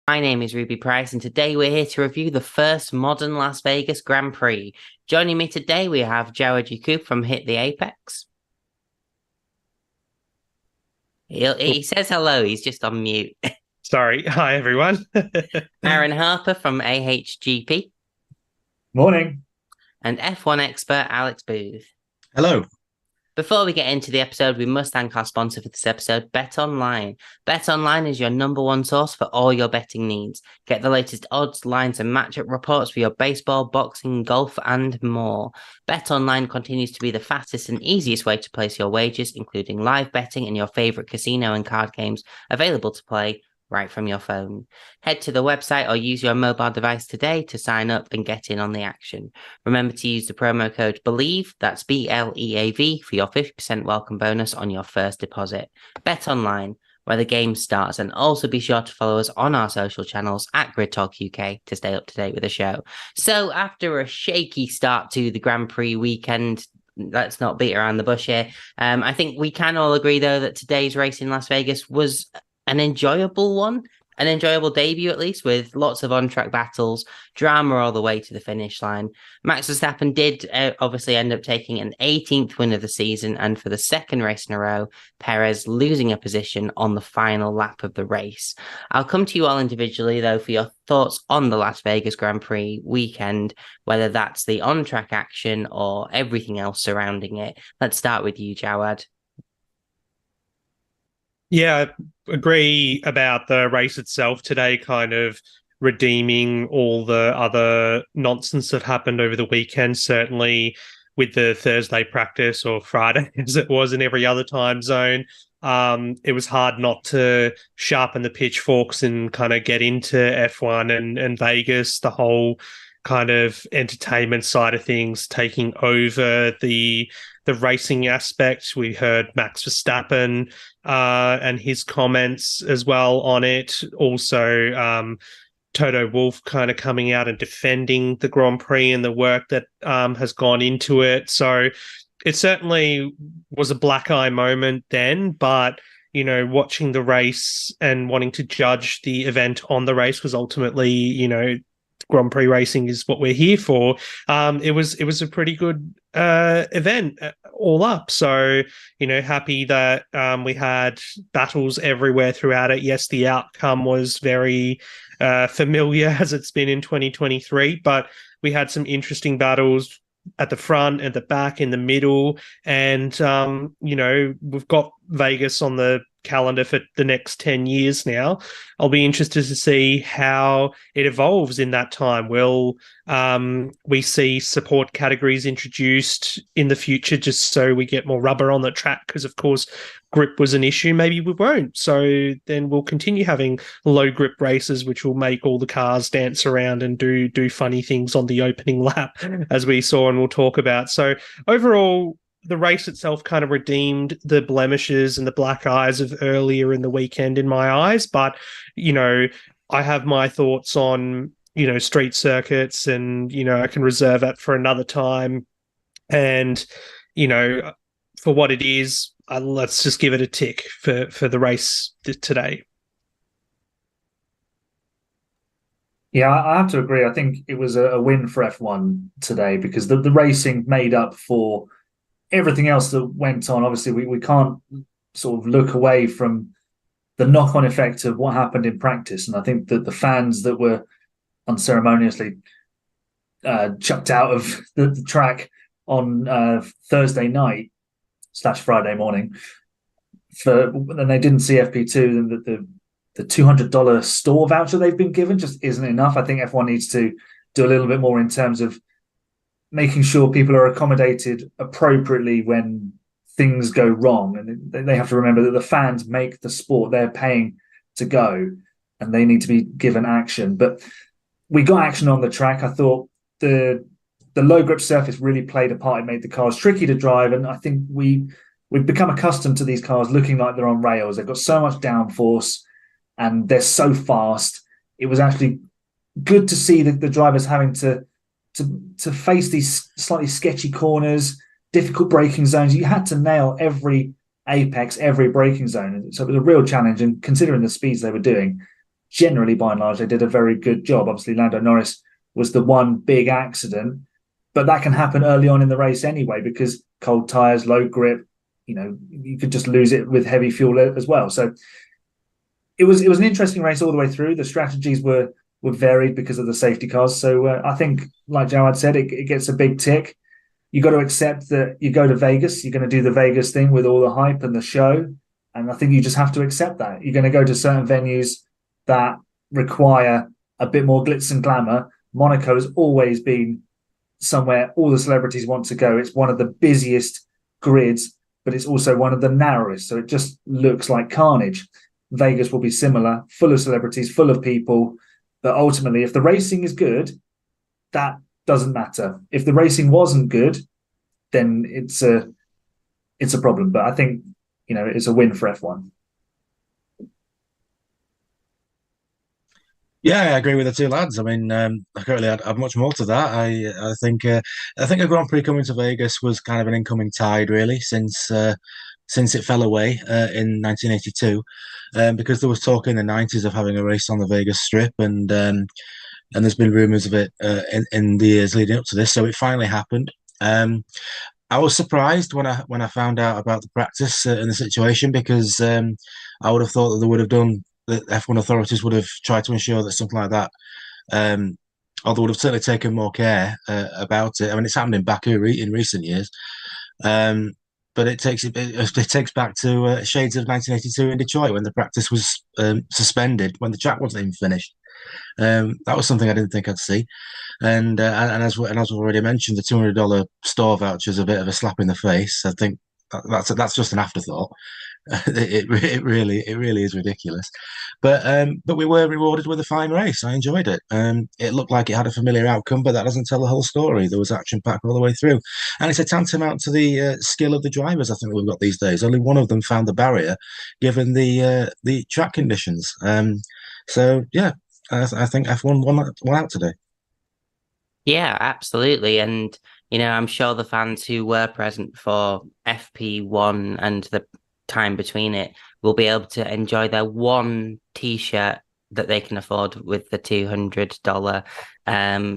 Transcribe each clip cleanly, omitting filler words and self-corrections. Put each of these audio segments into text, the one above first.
My name is Ruby Price, and today we're here to review the first modern Las Vegas Grand Prix. Joining me today, we have Jawad Yaqub from Hit the Apex. He says hello, he's just on mute. Sorry. Hi, everyone. Aaron Harper from AHGP, Morning. and F1 expert Alex Booth. Hello. Before we get into the episode, we must thank our sponsor for this episode, BetOnline. BetOnline is your number one source for all your betting needs. Get the latest odds, lines, and matchup reports for your baseball, boxing, golf, and more. BetOnline continues to be the fastest and easiest way to place your wagers, including live betting and your favorite casino and card games available to play right from your phone. Head to the website or use your mobile device today to sign up and get in on the action. Remember to use the promo code BELIEVE, that's BLEAV, for your 50% welcome bonus on your first deposit. Bet online, where the game starts, and also be sure to follow us on our social channels at Grid Talk UK to stay up to date with the show. So after a shaky start to the Grand Prix weekend, let's not beat around the bush here. I think we can all agree, though, that today's race in Las Vegas was an enjoyable one, an enjoyable debut at least, with lots of on-track battles, drama all the way to the finish line. Max Verstappen did obviously end up taking an 18th win of the season, and for the second race in a row, Perez losing a position on the final lap of the race. I'll come to you all individually, though, for your thoughts on the Las Vegas Grand Prix weekend, whether that's the on-track action or everything else surrounding it. Let's start with you, Jawad. Yeah, I agree about the race itself today, kind of redeeming all the other nonsense that happened over the weekend, certainly with the Thursday practice, or Friday as it was in every other time zone. It was hard not to sharpen the pitchforks and kind of get into F1 and Vegas, the whole kind of entertainment side of things taking over the racing aspect. We heard Max Verstappen and his comments as well on it. Also, Toto Wolff kind of coming out and defending the Grand Prix and the work that has gone into it. So it certainly was a black eye moment then, but watching the race and wanting to judge the event on the race, was ultimately, Grand Prix racing is what we're here for. It was a pretty good event all up. So, happy that we had battles everywhere throughout it. Yes, the outcome was very familiar as it's been in 2023, but we had some interesting battles at the front, at the back, in the middle. And, we've got Vegas on the calendar for the next 10 years now. I'll be interested to see how it evolves in that time. Will we see support categories introduced in the future just so we get more rubber on the track? Because, of course, grip was an issue. Maybe we won't. So then we'll continue having low grip races, which will make all the cars dance around and do funny things on the opening lap, as we saw and we'll talk about. So overall, the race itself kind of redeemed the blemishes and the black eyes of earlier in the weekend in my eyes. But, I have my thoughts on, street circuits, and, I can reserve that for another time. And, for what it is, let's just give it a tick for the race today. Yeah, I have to agree. I think it was a win for F1 today, because the racing made up for everything else that went on. Obviously, we can't sort of look away from the knock-on effect of what happened in practice. And I think that the fans that were unceremoniously chucked out of the track on Thursday night / Friday morning, and they didn't see FP2, then the $200 store voucher they've been given just isn't enough. I think F1 needs to do a little bit more in terms of making sure people are accommodated appropriately when things go wrong. And they have to remember that the fans make the sport. They're paying to go, and they need to be given action. But we got action on the track. I thought the low grip surface really played a part. It made the cars tricky to drive. And I think we've become accustomed to these cars looking like they're on rails. They've got so much downforce and they're so fast. It was actually good to see the drivers having to face these slightly sketchy corners, difficult braking zones. You had to nail every apex, every braking zone. So it was a real challenge. And considering the speeds they were doing, generally, by and large, they did a very good job. Obviously, Lando Norris was the one big accident, but that can happen early on in the race anyway, because cold tires, low grip, you could just lose it with heavy fuel as well. So it was an interesting race all the way through. The strategies were varied because of the safety cars. So I think, like Jawad said, it gets a big tick. You got to accept that you go to Vegas, you're going to do the Vegas thing with all the hype and the show. And I think you just have to accept that. You're going to go to certain venues that require a bit more glitz and glamour. Monaco has always been somewhere all the celebrities want to go. It's one of the busiest grids, but it's also one of the narrowest. So it just looks like carnage. Vegas will be similar, full of celebrities, full of people. But ultimately, if the racing is good, that doesn't matter. If the racing wasn't good, then it's a problem. But I think, it's a win for F1. Yeah, I agree with the two lads. I mean, I can't really add much more to that. I think a Grand Prix coming to Vegas was kind of an incoming tide, really, since it fell away in 1982, because there was talk in the 90s of having a race on the Vegas Strip, and there's been rumours of it in the years leading up to this. So it finally happened. I was surprised when I found out about the practice and the situation, because I would have thought that they would have done. The F1 authorities would have tried to ensure that something like that, or they would have certainly taken more care about it. I mean, it's happened in Baku in recent years, but it takes back to shades of 1982 in Detroit, when the practice was suspended, when the track wasn't even finished. That was something I didn't think I'd see, and as we've already mentioned, the $200 store voucher is a bit of a slap in the face. I think that's just an afterthought. It really is ridiculous, but we were rewarded with a fine race. I enjoyed it. It looked like it had a familiar outcome, but that doesn't tell the whole story. There was action packed all the way through, and it's a tantamount to the skill of the drivers I think we've got these days. Only one of them found the barrier, given the track conditions. So yeah, I think F1 won out today. Yeah, absolutely. And, I'm sure the fans who were present for FP1 and the time between it will be able to enjoy their one T-shirt that they can afford with the $200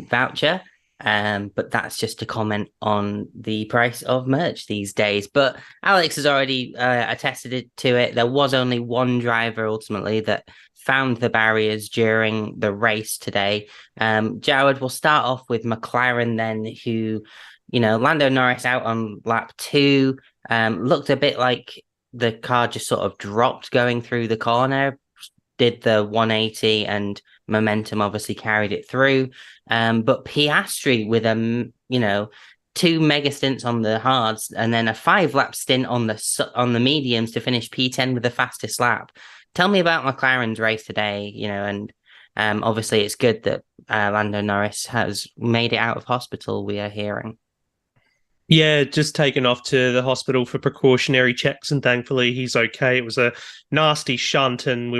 voucher. But that's just a comment on the price of merch these days. But Alex has already attested to it. There was only one driver ultimately that found the barriers during the race today. Jawad, we'll start off with McLaren then, who, Lando Norris out on lap 2, looked a bit like the car just sort of dropped going through the corner, did the 180, and momentum obviously carried it through. But Piastri with 2 mega stints on the hards and then a 5-lap stint on the mediums to finish P10 with the fastest lap. Tell me about McLaren's race today, and obviously it's good that Lando Norris has made it out of hospital, we are hearing. Yeah, just taken off to the hospital for precautionary checks, and thankfully he's okay. It was a nasty shunt, and we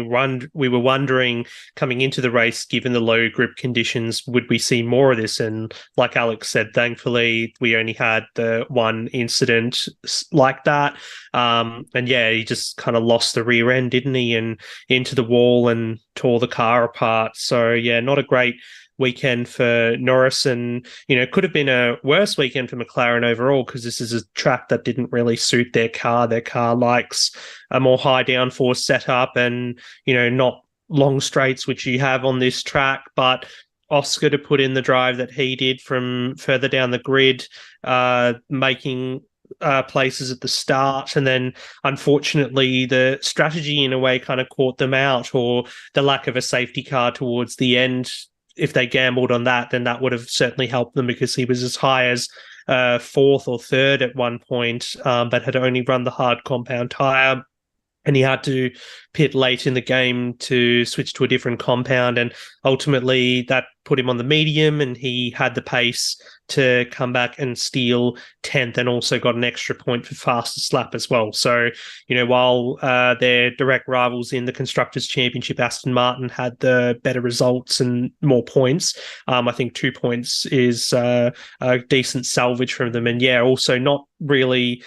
were wondering coming into the race, given the low grip conditions, would we see more of this? And like Alex said, thankfully we only had the one incident like that. And yeah, he just kind of lost the rear end, didn't he, and into the wall and tore the car apart. So yeah, not a great weekend for Norris, and could have been a worse weekend for McLaren overall, because this is a track that didn't really suit their car. Their car likes a more high downforce setup and not long straights, which you have on this track. But Oscar to put in the drive that he did from further down the grid, making places at the start, and then unfortunately the strategy in a way kind of caught them out, or the lack of a safety car towards the end. If they gambled on that, then that would have certainly helped them, because he was as high as 4th or 3rd at one point, but had only run the hard compound tyre. And he had to pit late in the game to switch to a different compound. And ultimately that put him on the medium, and he had the pace to come back and steal 10th, and also got an extra point for fastest lap as well. So, while their direct rivals in the Constructors' Championship, Aston Martin, had the better results and more points, I think 2 points is a decent salvage from them. And yeah, also not really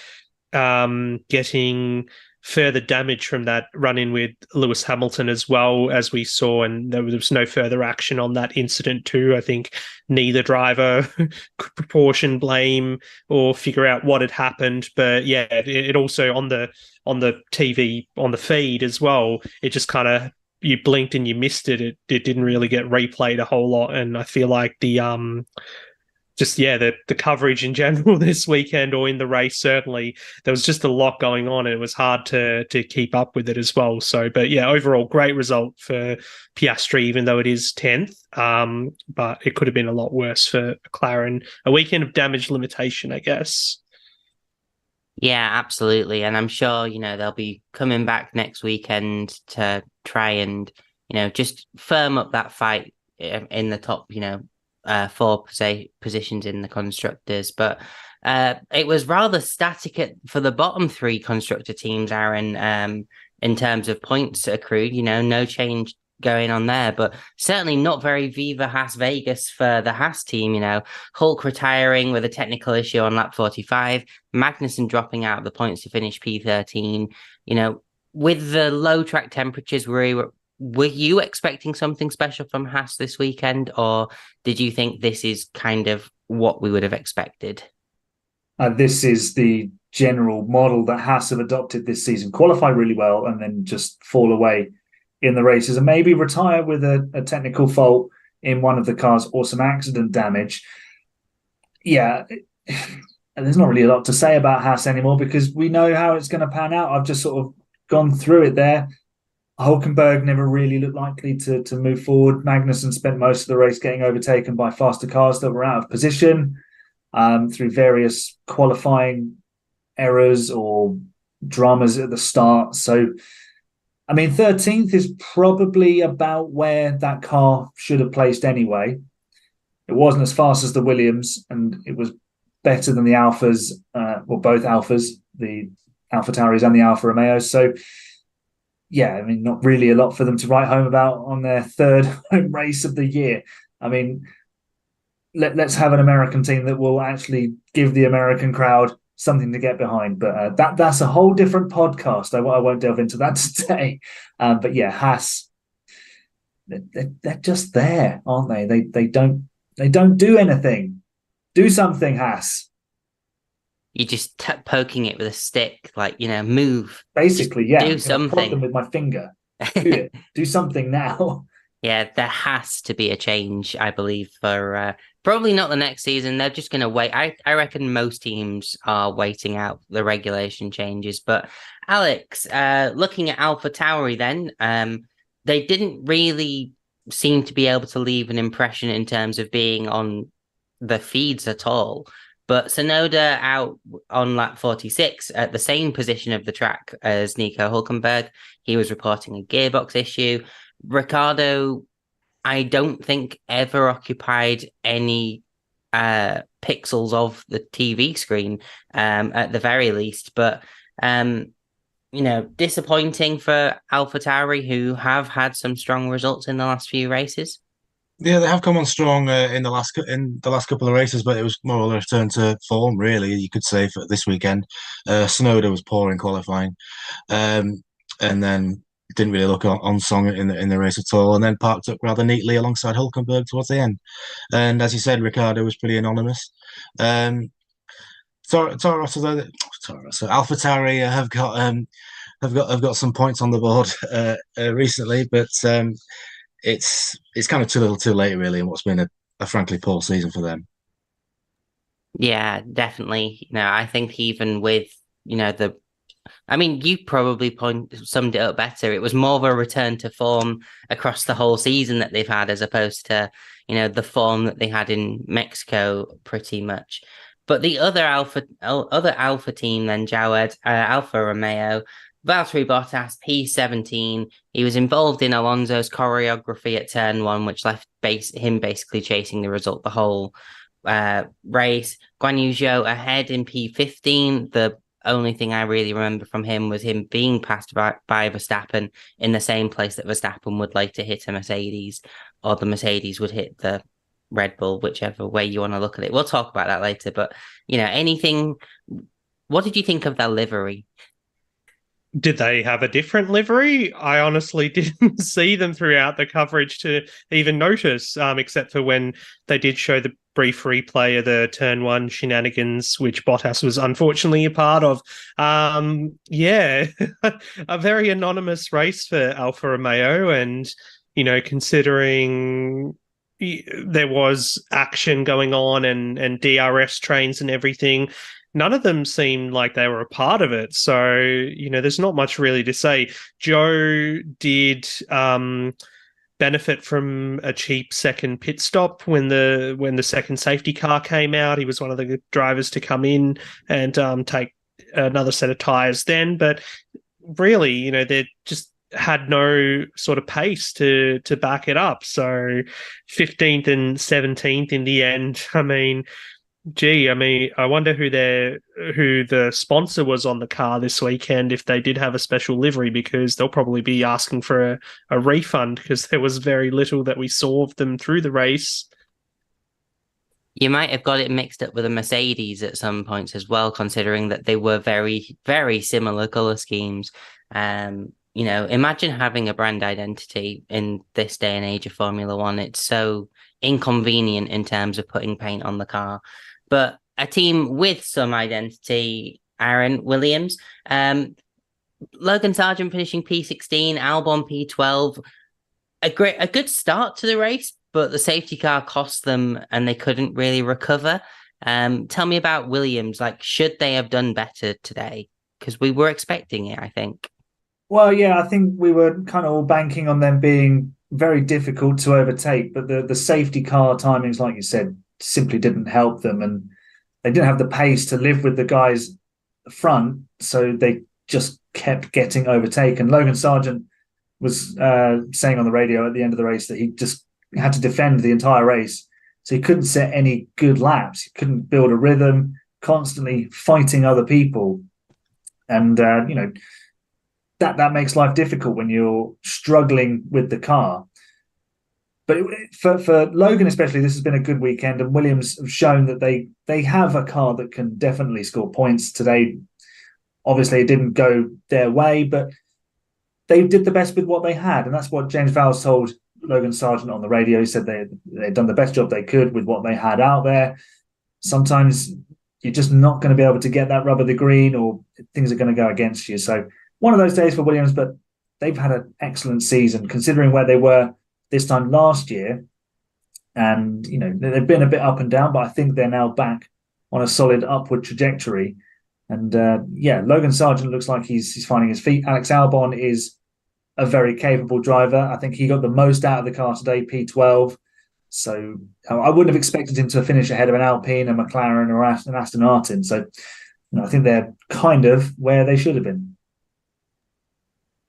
getting further damage from that run-in with Lewis Hamilton as well, as we saw, and there was no further action on that incident too. I think neither driver could proportion blame or figure out what had happened. But yeah, it also on the TV, on the feed as well, it just kind of, you blinked and you missed it. It didn't really get replayed a whole lot. And I feel like the coverage in general this weekend, or in the race, certainly there was just a lot going on, and it was hard to keep up with it as well. So, but yeah, overall great result for Piastri, even though it is 10th. But it could have been a lot worse for McLaren. A weekend of damage limitation, I guess. Yeah, absolutely. And I'm sure, they'll be coming back next weekend to try and, just firm up that fight in the top, four positions in the constructors. But it was rather static for the bottom three constructor teams, Aaron, in terms of points accrued. No change going on there, but certainly not very Viva Haas Vegas for the Haas team. Hulk retiring with a technical issue on lap 45, Magnussen dropping out of the points to finish P13. With the low track temperatures, were you expecting something special from Haas this weekend, or did you think this is kind of what we would have expected? This is the general model that Haas have adopted this season: qualify really well and then just fall away in the races, and maybe retire with a technical fault in one of the cars or some accident damage. Yeah, there's not really a lot to say about Haas anymore, because we know how it's going to pan out. I've just sort of gone through it there. Hulkenberg never really looked likely to move forward. Magnussen spent most of the race getting overtaken by faster cars that were out of position through various qualifying errors or dramas at the start. So, 13th is probably about where that car should have placed anyway. It wasn't as fast as the Williams, and it was better than the Alphas, both Alphas, the AlphaTauris and the Alfa Romeos. So, yeah, not really a lot for them to write home about on their third home race of the year. Let's have an American team that will actually give the American crowd something to get behind. But that's a whole different podcast. I won't delve into that today. But yeah, Haas, they're just there, aren't they? They don't do anything. Do something, Haas. You're just poking it with a stick, move. Basically, yeah. Do something. I prod them with my finger. Do it. Do something now. Yeah, there has to be a change, I believe, for probably not the next season. They're just going to wait. I reckon most teams are waiting out the regulation changes. But Alex, looking at AlphaTauri then, they didn't really seem to be able to leave an impression in terms of being on the feeds at all. But Tsunoda out on lap 46 at the same position of the track as Nico Hulkenberg. He was reporting a gearbox issue. Ricciardo, I don't think ever occupied any pixels of the TV screen at the very least. But, disappointing for AlphaTauri, who have had some strong results in the last few races. Yeah, they have come on strong in the last couple of races, but it was more of a return to form, really, you could say, for this weekend. Tsunoda was poor in qualifying, and then didn't really look on song in the race at all, and then parked up rather neatly alongside Hulkenberg towards the end. And as you said, Ricciardo was pretty anonymous. AlphaTauri have got some points on the board recently, but it's kind of too little too late, really, in what's been a frankly poor season for them. Yeah, definitely. I think even with, you probably summed it up better. It was more of a return to form across the whole season that they've had, as opposed to, the form that they had in Mexico, pretty much. But the other Alpha team then, Jawad, Alfa Romeo, Valtteri Bottas, P17. He was involved in Alonso's choreography at turn 1, which left him basically chasing the result the whole race. Guan Yu Zhou ahead in P15. The only thing I really remember from him was him being passed by Verstappen in the same place that Verstappen would later hit a Mercedes, or the Mercedes would hit the Red Bull, whichever way you want to look at it. We'll talk about that later. But, what did you think of their livery? Did they have a different livery? I honestly didn't see them throughout the coverage to even notice, except for when they did show the brief replay of the turn one shenanigans, which Bottas was unfortunately a part of. Yeah, a very anonymous race for Alfa Romeo. And, considering there was action going on and DRS trains and everything, none of them seemed like they were a part of it. So, there's not much really to say. Joe did benefit from a cheap second pit stop when the second safety car came out. He was one of the drivers to come in and take another set of tires then. But really, they just had no sort of pace to back it up. So 15th and 17th in the end. I mean, I wonder who the sponsor was on the car this weekend, if they did have a special livery, because they'll probably be asking for a refund, because there was very little that we saw of them through the race. You might have got it mixed up with a Mercedes at some points as well, considering that they were very, very similar color schemes. Imagine having a brand identity in this day and age of Formula One. It's so inconvenient in terms of putting paint on the car. But a team with some identity, Aaron Williams, Logan Sargent finishing P16, Albon P12, a good start to the race, but the safety car cost them and they couldn't really recover. Tell me about Williams. Should they have done better today? Because we were expecting it, I think. Well, yeah, I think we were kind of all banking on them being very difficult to overtake, but the safety car timings, like you said, simply didn't help them, and they didn't have the pace to live with the guys front, so they just kept getting overtaken. Logan Sargent was saying on the radio at the end of the race that he just had to defend the entire race, so he couldn't set any good laps. He couldn't build a rhythm, constantly fighting other people, and that makes life difficult when you're struggling with the car. But for Logan especially, this has been a good weekend, and Williams have shown that they have a car that can definitely score points today. Obviously, it didn't go their way, but they did the best with what they had, and that's what James Vowles told Logan Sargent on the radio. He said they'd done the best job they could with what they had out there. Sometimes you're just not going to be able to get that rub of the green, or things are going to go against you. So one of those days for Williams, but they've had an excellent season considering where they were this time last year. And, they've been a bit up and down, but I think they're now back on a solid upward trajectory. And Logan Sargent looks like he's finding his feet. Alex Albon is a very capable driver. I think he got the most out of the car today, P12. So I wouldn't have expected him to finish ahead of an Alpine, a McLaren, or an Aston Martin. So I think they're kind of where they should have been.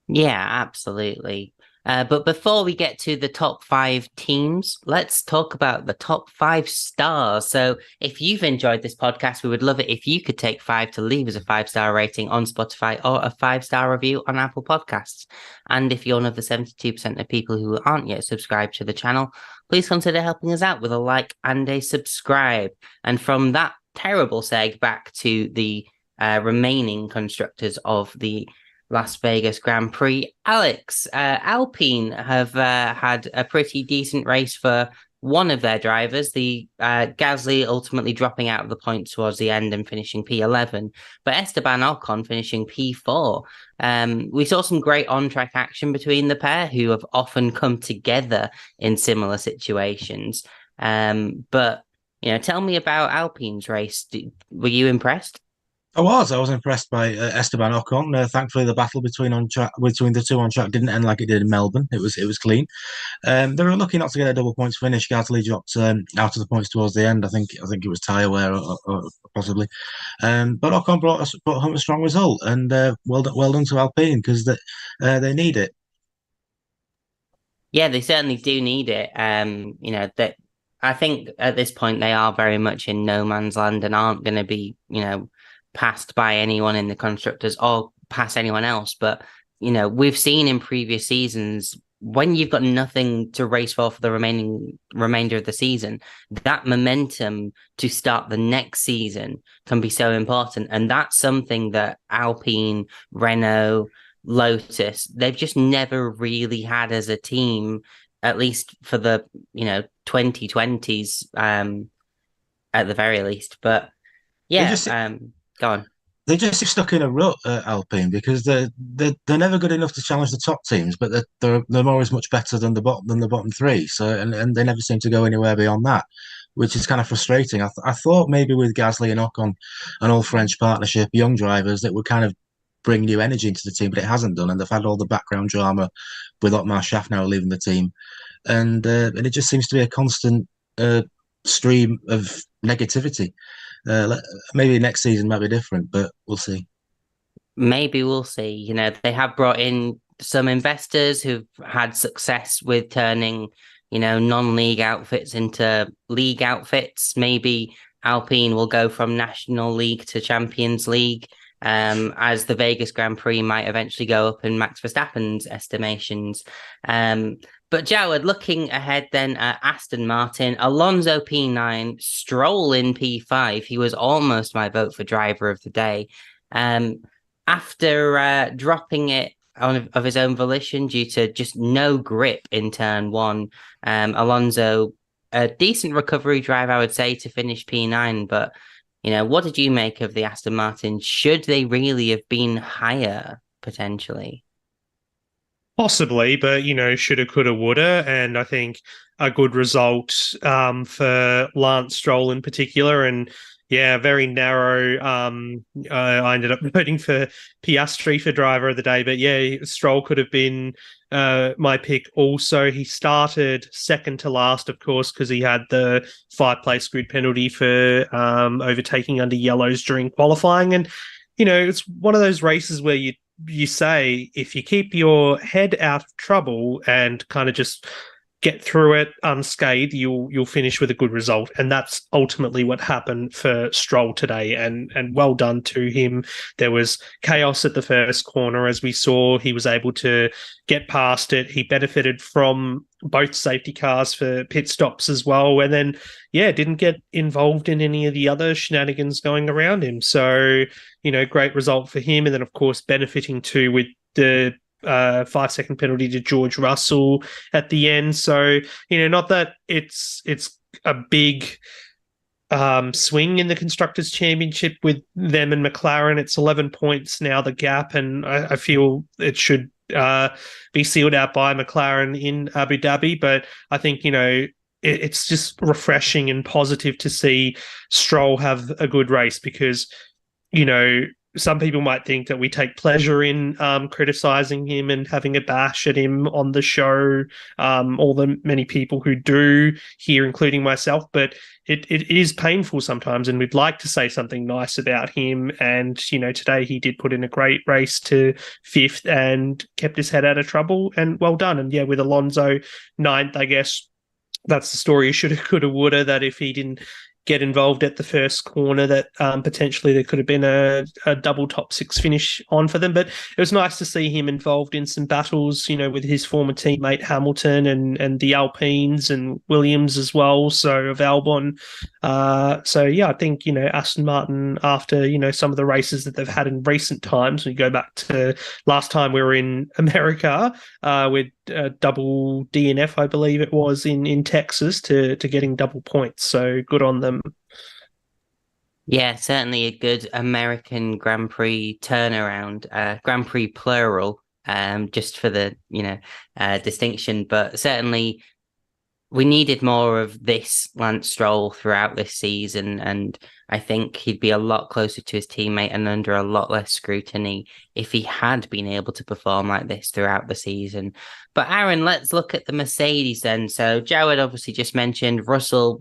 Yeah, absolutely. But before we get to the top 5 teams, let's talk about the top 5 stars. So if you've enjoyed this podcast, we would love it if you could take 5 to leave us a 5-star rating on Spotify or a 5-star review on Apple Podcasts. And if you're one of the 72% of people who aren't yet subscribed to the channel, please consider helping us out with a like and a subscribe. And from that terrible seg back to the remaining constructors of the Las Vegas Grand Prix. Alex, Alpine have had a pretty decent race for one of their drivers, the Gasly ultimately dropping out of the points towards the end and finishing P11, but Esteban Ocon finishing P4. We saw some great on-track action between the pair, who have often come together in similar situations. But tell me about Alpine's race. Were you impressed? I was impressed by Esteban Ocon. Thankfully, the battle between the two on track didn't end like it did in Melbourne. It was clean. They were lucky not to get a double points finish. Gasly dropped out of the points towards the end. I think it was tyre wear or possibly. But Ocon brought home a strong result, and well done to Alpine, because they need it. Yeah, they certainly do need it. That I think at this point they are very much in no man's land and aren't going to be passed by anyone in the constructors or past anyone else. But we've seen in previous seasons when you've got nothing to race for the remainder of the season, that momentum to start the next season can be so important. And that's something that Alpine, Renault, Lotus, they've just never really had as a team, at least for the 2020s, at the very least. But They yeah, just go on. they just get stuck in a rut at Alpine because they're never good enough to challenge the top teams, but they're always much better than the bottom three. So and they never seem to go anywhere beyond that, which is kind of frustrating. I thought maybe with Gasly and Ocon, an all French partnership, young drivers that would kind of bring new energy into the team, but it hasn't done, and they've had all the background drama with Otmar Schaffner leaving the team, and it just seems to be a constant stream of negativity. Maybe next season might be different, but we'll see. Maybe we'll see. They have brought in some investors who've had success with turning, non-league outfits into league outfits. Maybe Alpine will go from National League to Champions League, as the Vegas Grand Prix might eventually go up in Max Verstappen's estimations. But Jawad, looking ahead then at Aston Martin, Alonso P9, Stroll in P5. He was almost my vote for driver of the day. After dropping it of his own volition due to just no grip in turn one, Alonso, a decent recovery drive, I would say, to finish P9. But, what did you make of the Aston Martin? Should they really have been higher, potentially? Possibly, but shoulda, coulda, woulda, and I think a good result for Lance Stroll in particular, and yeah, very narrow. I ended up voting for Piastri for driver of the day, but yeah, Stroll could have been my pick. Also, he started second to last, of course, because he had the 5-place grid penalty for overtaking under yellows during qualifying, and it's one of those races where you say if you keep your head out of trouble and kind of just get through it unscathed, you'll finish with a good result, and that's ultimately what happened for Stroll today. And well done to him. There was chaos at the first corner, as we saw. He was able to get past it. He benefited from both safety cars for pit stops as well, and then didn't get involved in any of the other shenanigans going around him. So great result for him, and then of course benefiting too with the 5-second penalty to George Russell at the end. So, not that it's a big swing in the Constructors' Championship with them and McLaren. It's 11 points now, the gap, and I feel it should be sealed out by McLaren in Abu Dhabi. But I think, it's just refreshing and positive to see Stroll have a good race because, some people might think that we take pleasure in criticizing him and having a bash at him on the show, all the many people who do here, including myself, but it is painful sometimes, and we'd like to say something nice about him. And, today he did put in a great race to 5th and kept his head out of trouble, and well done. And with Alonso 9th, I guess that's the story. Shoulda, coulda, woulda, that if he didn't get involved at the first corner, that potentially there could have been a double top 6 finish on for them. But it was nice to see him involved in some battles, with his former teammate Hamilton and the Alpines and Williams as well, so of Albon. I think, Aston Martin, after, some of the races that they've had in recent times, we go back to last time we were in America with double DNF, I believe it was, in Texas, to getting double points. So good on them. Yeah, certainly a good American Grand Prix turnaround, Grand Prix plural, just for the, distinction. But certainly we needed more of this Lance Stroll throughout this season, and I think he'd be a lot closer to his teammate and under a lot less scrutiny if he had been able to perform like this throughout the season. But Aaron, let's look at the Mercedes then. So Jawad obviously just mentioned Russell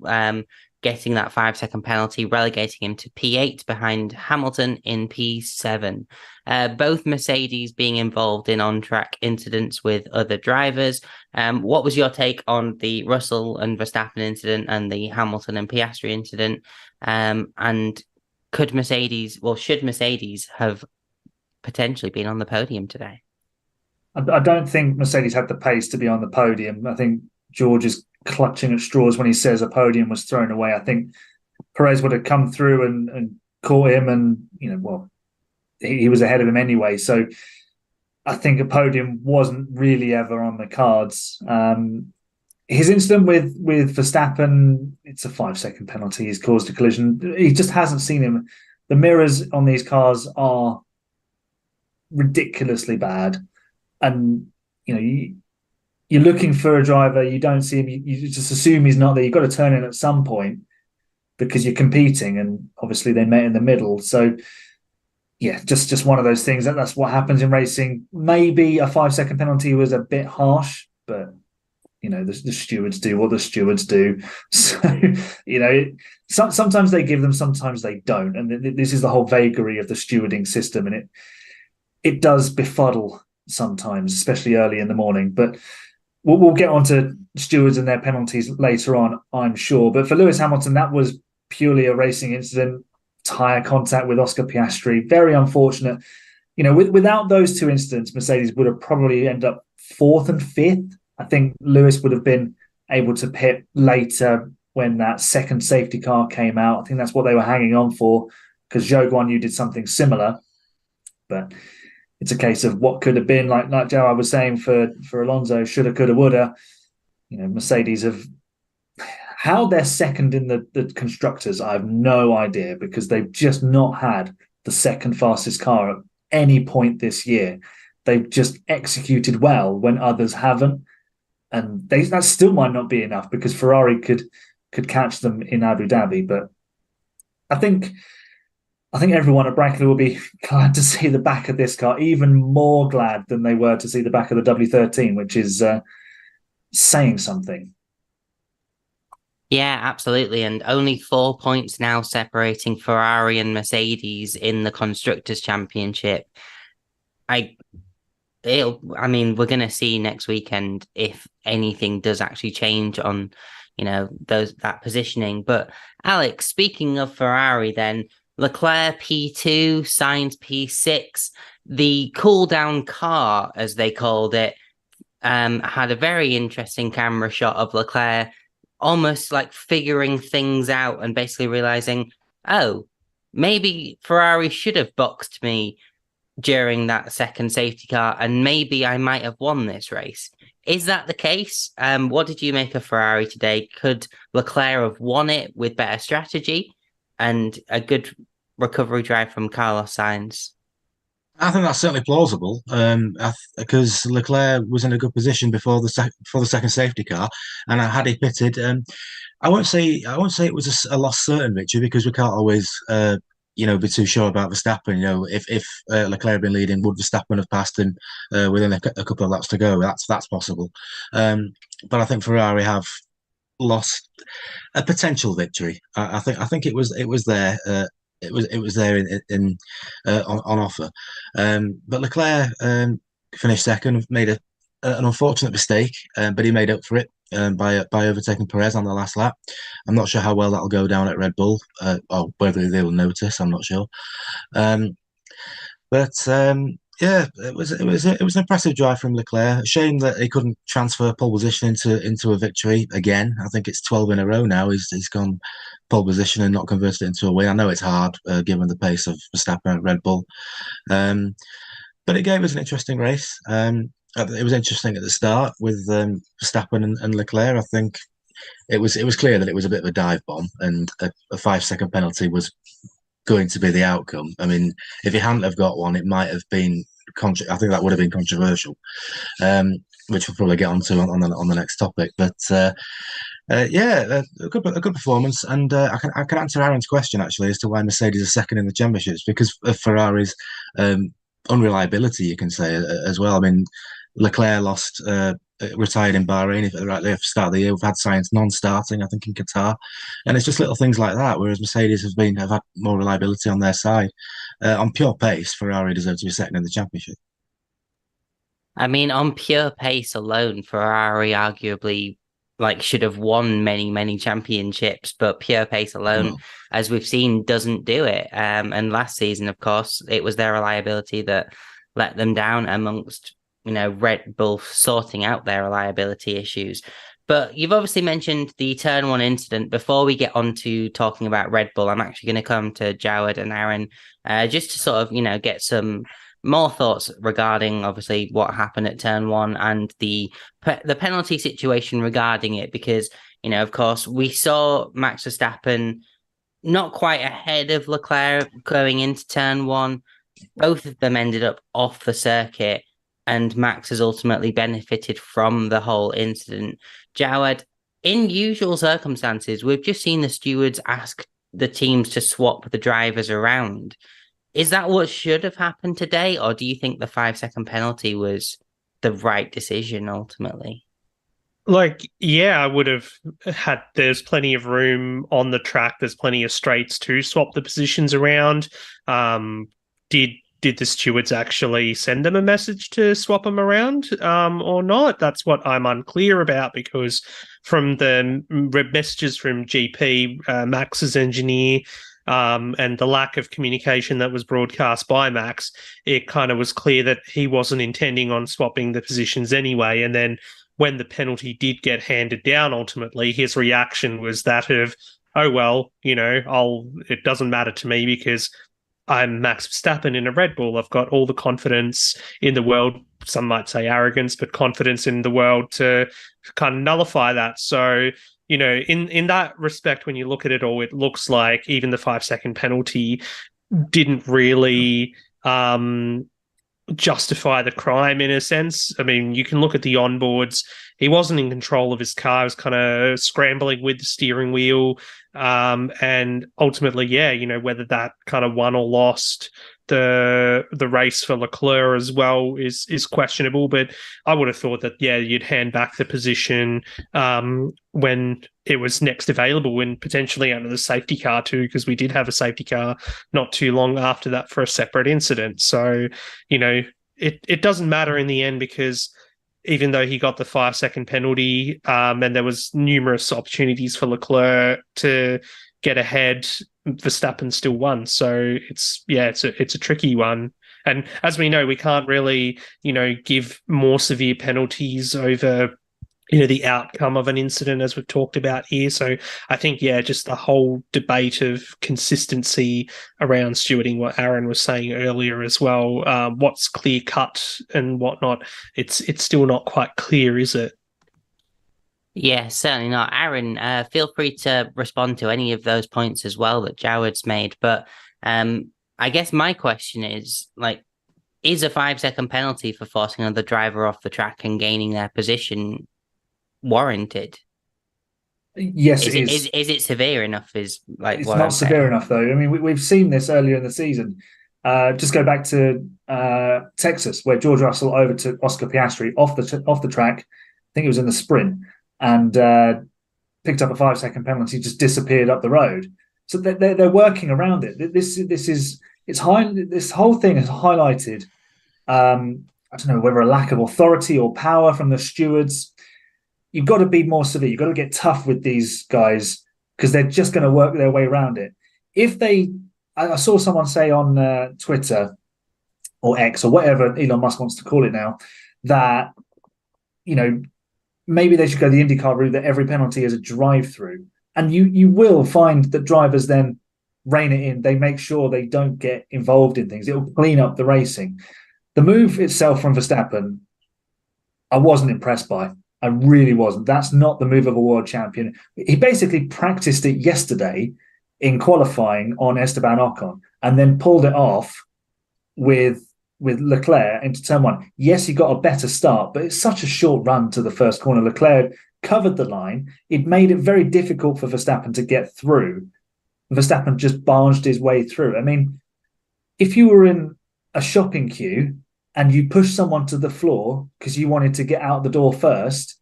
getting that 5-second penalty, relegating him to P8 behind Hamilton in P7. Both Mercedes being involved in on-track incidents with other drivers. What was your take on the Russell and Verstappen incident and the Hamilton and Piastri incident? And should Mercedes have potentially been on the podium today? I don't think Mercedes had the pace to be on the podium. I think George is clutching at straws when he says a podium was thrown away. I think Perez would have come through and caught him, and he was ahead of him anyway. So I think a podium wasn't really ever on the cards. His incident with Verstappen, it's a 5-second penalty. He's caused a collision. He just hasn't seen him. The mirrors on these cars are ridiculously bad, and you're looking for a driver. You don't see him. You just assume he's not there. You've got to turn in at some point because you're competing, and obviously they met in the middle. So yeah, just one of those things. That's what happens in racing. Maybe a 5-second penalty was a bit harsh, but the stewards do what the stewards do. So sometimes they give them, sometimes they don't, and this is the whole vagary of the stewarding system, and it does befuddle sometimes, especially early in the morning. But we'll get on to stewards and their penalties later on, I'm sure. But for Lewis Hamilton, that was purely a racing incident. Tyre contact with Oscar Piastri, very unfortunate. Without those two incidents, Mercedes would have probably ended up 4th and 5th. I think Lewis would have been able to pit later when that second safety car came out. I think that's what they were hanging on for, because Zhou Guanyu did something similar. But it's a case of what could have been, like Jawad was saying for Alonso, shoulda, coulda, woulda. Mercedes have, how they're second in the constructors, I have no idea, because they've just not had the second fastest car at any point this year. They've just executed well when others haven't, and that still might not be enough, because Ferrari could catch them in Abu Dhabi. But I think everyone at Brackley will be glad to see the back of this car, even more glad than they were to see the back of the W13, which is saying something. Yeah, absolutely. And only 4 points now separating Ferrari and Mercedes in the Constructors' Championship. We're going to see next weekend if anything does actually change on, that positioning. But Alex, speaking of Ferrari, then Leclerc P2, Sainz P6, the cool down car, as they called it, had a very interesting camera shot of Leclerc almost like figuring things out and basically realizing, oh, maybe Ferrari should have boxed me during that second safety car, and maybe I might have won this race. Is that the case? What did you make of Ferrari today? Could Leclerc have won it with better strategy and a good recovery drive from Carlos Sainz? I think that's certainly plausible, because Leclerc was in a good position before the second safety car, and had he pitted, I won't say it was a lost certain victory, because we can't always be too sure about Verstappen. If Leclerc had been leading, would Verstappen have passed him within a couple of laps to go? That's possible, but I think Ferrari have lost a potential victory. I think it was there. It was there on offer, but Leclerc finished second, made an unfortunate mistake, but he made up for it by overtaking Perez on the last lap. I'm not sure how well that'll go down at Red Bull, or whether they will notice. I'm not sure, but yeah, it was an impressive drive from Leclerc. Shame that he couldn't transfer pole position into a victory again. I think it's 12 in a row now. He's gone pole position and not converted it into a win. I know it's hard given the pace of Verstappen at Red Bull, but it gave us an interesting race. It was interesting at the start with Verstappen and Leclerc. I think it was clear that it was a bit of a dive bomb, and a 5-second penalty was going to be the outcome. I mean, if he hadn't have got one, it might have been. I think that would have been controversial, which we'll probably get onto on the next topic. But yeah, a good performance, and I can answer Aaron's question actually as to why Mercedes are second in the championships, because of Ferrari's unreliability, you can say, as well. I mean, Leclerc retired in Bahrain right there at the start of the year. We've had Sainz non-starting, I think, in Qatar, and it's just little things like that. Whereas Mercedes have had more reliability on their side. On pure pace, Ferrari deserves to be second in the championship. I mean, on pure pace alone, Ferrari arguably should have won many championships, but pure pace alone, as we've seen, doesn't do it. And last season, of course, it was their reliability that let them down amongst Red Bull sorting out their reliability issues. But you've obviously mentioned the turn one incident. Before we get on to talking about Red Bull, I'm actually going to come to Jawad and Aaron just to sort of, get some more thoughts regarding obviously what happened at turn one and the penalty situation regarding it. Because, of course, we saw Max Verstappen not quite ahead of Leclerc going into turn one. Both of them ended up off the circuit, and Max has ultimately benefited from the whole incident. Jawad, in usual circumstances, we've just seen the stewards ask the teams to swap the drivers around. Is that what should have happened today, or do you think the 5-second penalty was the right decision ultimately? I would have there's plenty of room on the track. There's plenty of straights to swap the positions around. Did the stewards actually send them a message to swap them around or not? That's what I'm unclear about, because from the messages from GP, Max's engineer, and the lack of communication that was broadcast by Max, it kind of was clear that he wasn't intending on swapping the positions anyway. And then when the penalty did get handed down, ultimately, his reaction was that of, oh, well, it doesn't matter to me because I'm Max Verstappen in a Red Bull. I've got all the confidence in the world. Some might say arrogance, but confidence in the world to kind of nullify that. So, in that respect, when you look at it all, it looks like even the 5-second penalty didn't really justify the crime in a sense. I mean, you can look at the onboards. He wasn't in control of his car. He was kind of scrambling with the steering wheel. And ultimately, whether that kind of won or lost the race for Leclerc as well is questionable. But I would have thought that, you'd hand back the position when it was next available, and potentially under the safety car too, because we did have a safety car not too long after that for a separate incident. So, it doesn't matter in the end, because even though he got the 5-second penalty, and there was numerous opportunities for Leclerc to get ahead, Verstappen still won. So it's a tricky one. And as we know, we can't really, give more severe penalties over, the outcome of an incident, as we've talked about here. So I think, just the whole debate of consistency around stewarding, what Aaron was saying earlier as well, what's clear cut and whatnot, it's still not quite clear, is it? Yeah, certainly not. Aaron, feel free to respond to any of those points as well that Jawad's made. But I guess my question is, is a 5-second penalty for forcing another driver off the track and gaining their position warranted? Yes, it is. Is it severe enough? It's not severe enough, though. I mean, we've seen this earlier in the season. Just go back to Texas, where George Russell overtook Oscar Piastri off the track. I think it was in the sprint, and picked up a 5-second penalty. Just disappeared up the road. So they're working around it. This whole thing has highlighted. I don't know whether a lack of authority or power from the stewards. You've got to be more severe. You've got to get tough with these guys, because they're just going to work their way around it. I saw someone say on Twitter or X or whatever Elon Musk wants to call it now, that, maybe they should go the IndyCar route, that every penalty is a drive-through. And you will find that drivers then rein it in. They make sure they don't get involved in things. It'll clean up the racing. The move itself from Verstappen, I wasn't impressed by. I really wasn't. That's not the move of a world champion. He basically practiced it yesterday in qualifying on Esteban Ocon, and then pulled it off with Leclerc into turn one. Yes, he got a better start, but it's such a short run to the first corner. Leclerc covered the line. It made it very difficult for Verstappen to get through. Verstappen just barged his way through. I mean, if you were in a shopping queue and you pushed someone to the floor because you wanted to get out the door first,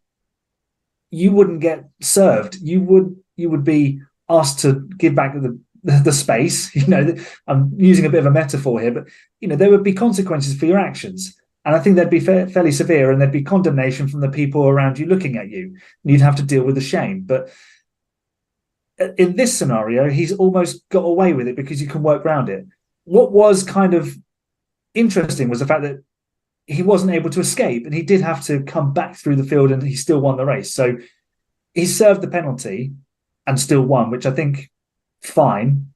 you wouldn't get served. You would be asked to give back the space. I'm using a bit of a metaphor here, but there would be consequences for your actions, and I think they'd be fairly severe, and there'd be condemnation from the people around you looking at you, and you'd have to deal with the shame. But in this scenario, he's almost got away with it because you can work around it. What was kind of interesting was the fact that he wasn't able to escape, and he did have to come back through the field, and he still won the race. So he served the penalty and still won, which I think fine.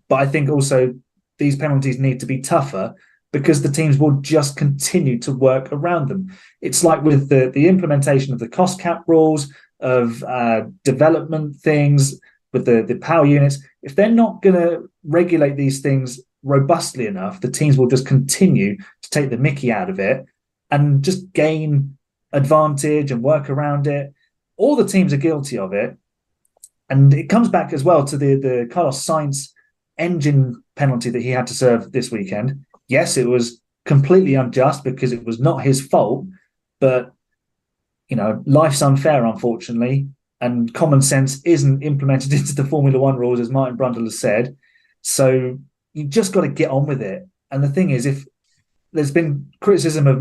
But I think also these penalties need to be tougher because the teams will just continue to work around them. It's like with the implementation of the cost cap rules, of development things, with the power units. If they're not going to regulate these things robustly enough, the teams will just continue to take the mickey out of it and just gain advantage and work around it. All the teams are guilty of it. And it comes back as well to the Carlos Sainz engine penalty that he had to serve this weekend. Yes, it was completely unjust because it was not his fault, but life's unfair, unfortunately, and common sense isn't implemented into the Formula One rules, as Martin Brundle has said. So you just got to get on with it. And the thing is, if there's been criticism of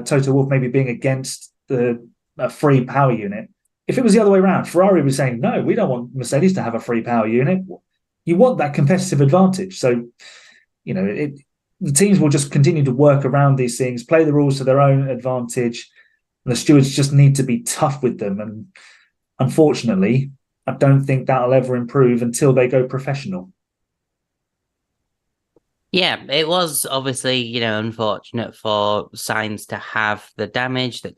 Toto Wolff maybe being against the free power unit, if it was the other way around, Ferrari was saying, no, we don't want Mercedes to have a free power unit. You want that competitive advantage. So, the teams will just continue to work around these things, play the rules to their own advantage. And the stewards just need to be tough with them. And unfortunately, I don't think that'll ever improve until they go professional. Yeah, it was obviously, unfortunate for Sainz to have the damage that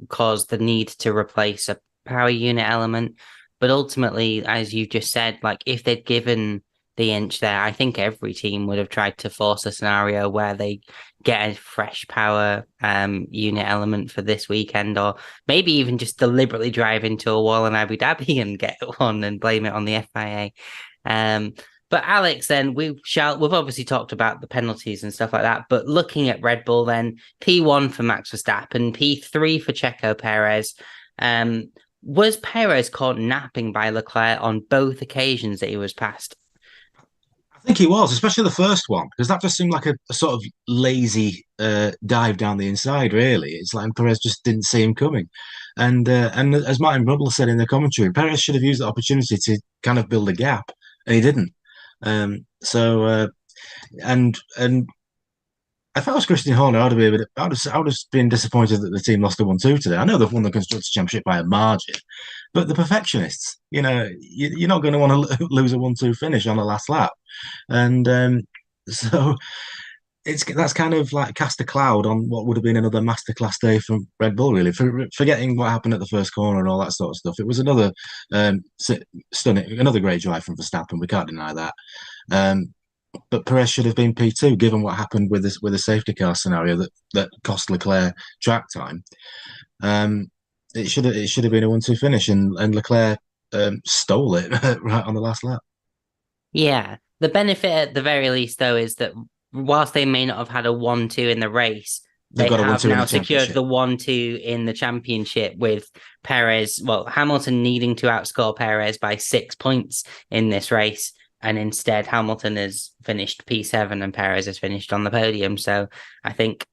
caused the need to replace a power unit element. But ultimately, as you just said, like if they'd given the inch there, I think every team would have tried to force a scenario where they get a fresh power unit element for this weekend, or maybe even just deliberately drive into a wall in Abu Dhabi and get one and blame it on the FIA. But Alex, then we've obviously talked about the penalties and stuff like that, but looking at Red Bull, then P1 for Max Verstappen, P3 for Checo Perez. Was Perez caught napping by Leclerc on both occasions that he was passed? I think he was, especially the first one, because that just seemed like a sort of lazy dive down the inside, really. It's like Perez just didn't see him coming. And as Martin Brundle said in the commentary, Perez should have used the opportunity to kind of build a gap, and he didn't. And if I was Christian Horner, I would have been disappointed that the team lost a 1-2 today. I know they've won the Constructors' Championship by a margin, but the perfectionists, you're not going to want to lose a 1-2 finish on the last lap. And so that's kind of like cast a cloud on what would have been another masterclass day from Red Bull, really, forgetting what happened at the first corner and all that sort of stuff. It was another stunning, another great drive from Verstappen. We can't deny that. But Perez should have been P2, given what happened with the safety car scenario that cost Leclerc track time. It should have been a 1-2 finish, and Leclerc stole it right on the last lap. Yeah, the benefit at the very least, though, is that whilst they may not have had a 1-2 in the race, they have now secured the 1-2 in the championship, with Hamilton needing to outscore Perez by 6 points in this race. And instead, Hamilton has finished P7 and Perez has finished on the podium. So I think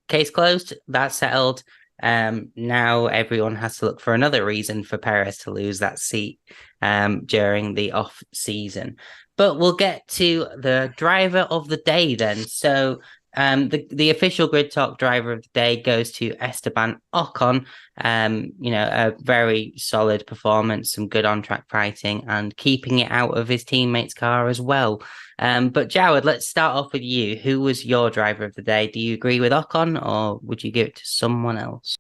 case closed, that's settled. Now everyone has to look for another reason for Perez to lose that seat during the off season. But we'll get to the driver of the day then. So the official Grid Talk driver of the day goes to Esteban Ocon. A very solid performance, some good on-track fighting, and keeping it out of his teammate's car as well. But Jawad, let's start off with you. Who was your driver of the day? Do you agree with Ocon, or would you give it to someone else?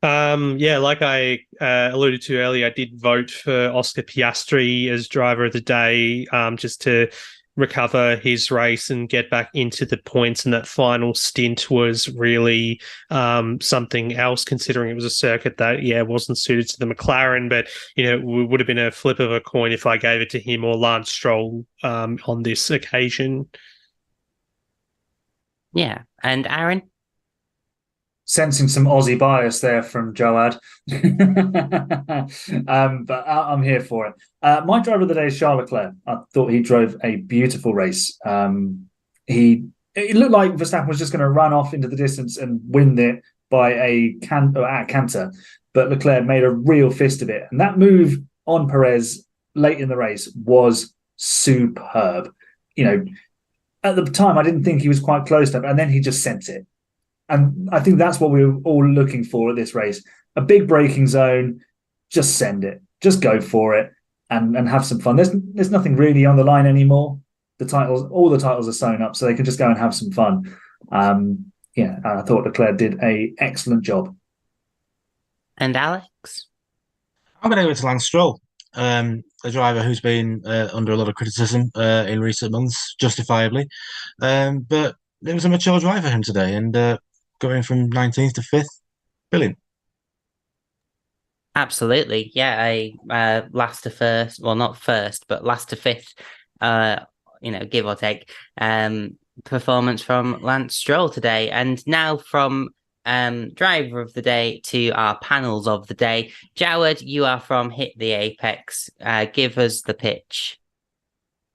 Like I alluded to earlier, I did vote for Oscar Piastri as driver of the day, just to recover his race and get back into the points. And that final stint was really something else, considering it was a circuit that, wasn't suited to the McLaren. But, it would have been a flip of a coin if I gave it to him or Lance Stroll on this occasion. Yeah. And Aaron? Sensing some Aussie bias there from Jawad. But I'm here for it. My driver of the day is Charles Leclerc. I thought he drove a beautiful race. It looked like Verstappen was just going to run off into the distance and win it by a canter, but Leclerc made a real fist of it. And that move on Perez late in the race was superb. At the time, I didn't think he was quite close enough, and then he just sent it. And I think that's what we were all looking for at this race. A big braking zone, just send it. Just go for it and have some fun. There's nothing really on the line anymore. All the titles are sewn up, so they can just go and have some fun. I thought Leclerc did an excellent job. And Alex? I'm going to go with Lance Stroll, a driver who's been under a lot of criticism in recent months, justifiably. But it was a mature drive for him today, and going from 19th to 5th, brilliant. Absolutely. Yeah, last to first, well, not first, but last to fifth, give or take, performance from Lance Stroll today. And now from driver of the day to our panels of the day. Jawad, you are from Hit the Apex. Give us the pitch.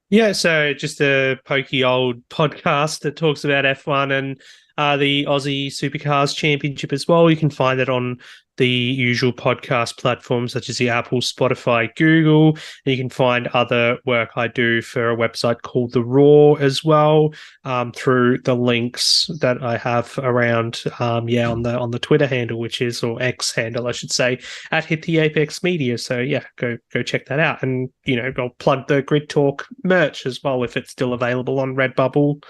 Yeah, so just a pokey old podcast that talks about F1 and the Aussie Supercars Championship as well. You can find it on the usual podcast platforms such as the Apple, Spotify, Google. And you can find other work I do for a website called The Raw as well, through the links that I have around, on the Twitter handle, which is, or X handle, I should say, at Hit the Apex Media. So yeah, go check that out. And, I'll plug the Grid Talk merch as well if it's still available on Redbubble.